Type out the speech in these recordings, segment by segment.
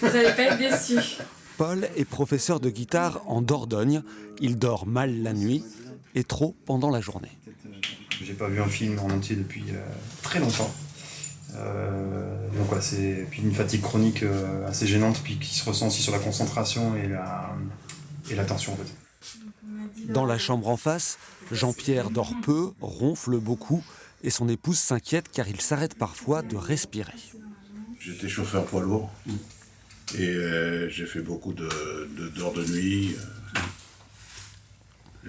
vous n'allez pas être déçus. Paul est professeur de guitare en Dordogne. Il dort mal la nuit et trop pendant la journée. J'ai pas vu un film en entier depuis très longtemps. Donc ouais, c'est puis une fatigue chronique assez gênante, puis qui se ressent aussi sur la concentration et l'attention en fait. Dans la chambre en face, Jean-Pierre dort peu, ronfle beaucoup et son épouse s'inquiète car il s'arrête parfois de respirer. J'étais chauffeur poids lourd et j'ai fait beaucoup d'heures de nuit.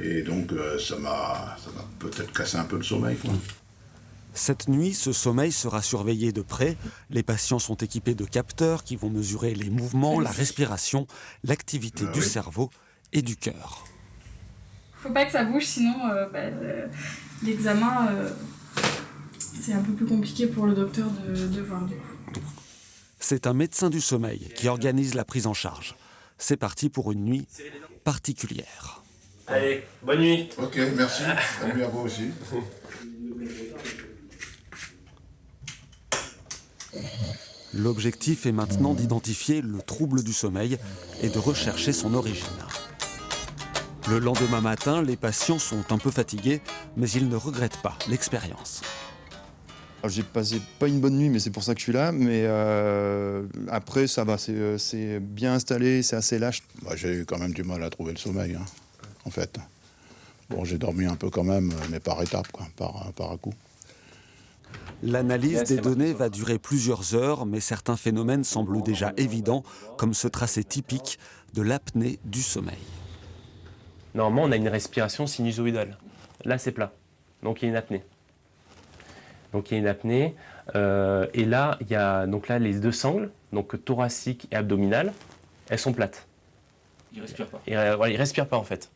Et donc ça m'a peut-être cassé un peu le sommeil, quoi. Cette nuit, ce sommeil sera surveillé de près. Les patients sont équipés de capteurs qui vont mesurer les mouvements, la respiration, l'activité du cerveau et du cœur. Faut pas que ça bouge, sinon l'examen, c'est un peu plus compliqué pour le docteur de voir du coup. C'est un médecin du sommeil qui organise la prise en charge. C'est parti pour une nuit particulière. Allez, bonne nuit. Ok, merci. Bonne nuit à vous aussi. L'objectif est maintenant d'identifier le trouble du sommeil et de rechercher son origine. Le lendemain matin, les patients sont un peu fatigués, mais ils ne regrettent pas l'expérience. J'ai passé pas une bonne nuit, mais c'est pour ça que je suis là. Mais après, ça va, c'est bien installé, c'est assez lâche. J'ai eu quand même du mal à trouver le sommeil, hein, en fait. Bon, j'ai dormi un peu quand même, mais par étapes, quoi, par à coup. L'analyse des données va durer plusieurs heures, mais certains phénomènes semblent déjà évidents, comme ce tracé typique de l'apnée du sommeil. Normalement, on a une respiration sinusoïdale. Là, c'est plat. Donc, il y a une apnée. Et là, il y a les deux sangles, donc thoracique et abdominale, elles sont plates. Il respire pas. Il respire pas, en fait.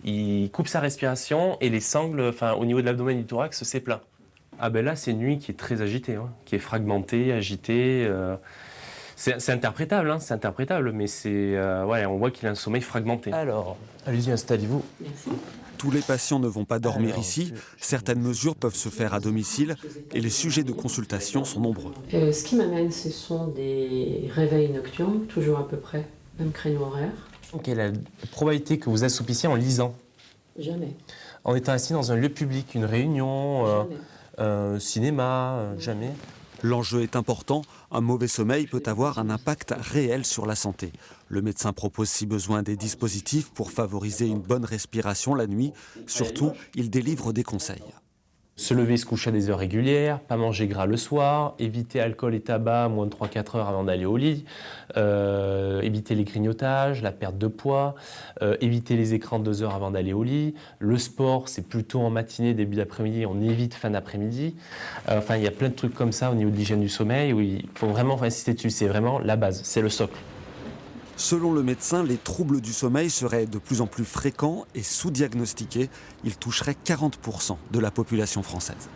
Il coupe sa respiration et les sangles, au niveau de l'abdomen et du thorax, c'est plat. Ah ben là, c'est une nuit qui est très agitée, hein, qui est fragmentée, agitée. C'est interprétable, mais on voit qu'il a un sommeil fragmenté. Alors, allez-y, installez-vous. Merci. Tous les patients ne vont pas dormir ici. Certaines mesures peuvent se faire à domicile et les sujets de consultation sont nombreux. Ce qui m'amène, ce sont des réveils nocturnes, toujours à peu près, même créneau horaire. Quelle est la probabilité que vous assoupissiez en lisant? Jamais. En étant assis dans un lieu public, une réunion, Jamais. un cinéma, jamais. L'enjeu est important, un mauvais sommeil peut avoir un impact réel sur la santé. Le médecin propose si besoin des dispositifs pour favoriser une bonne respiration la nuit. Surtout, il délivre des conseils. Se lever et se coucher à des heures régulières, pas manger gras le soir, éviter alcool et tabac moins de 3-4 heures avant d'aller au lit, éviter les grignotages, la perte de poids, éviter les écrans 2 heures avant d'aller au lit. Le sport, c'est plutôt en matinée, début d'après-midi, on évite fin d'après-midi. Il y a plein de trucs comme ça au niveau de l'hygiène du sommeil où il faut vraiment insister dessus, c'est vraiment la base, c'est le socle. Selon le médecin, les troubles du sommeil seraient de plus en plus fréquents et sous-diagnostiqués. Ils toucheraient 40% de la population française.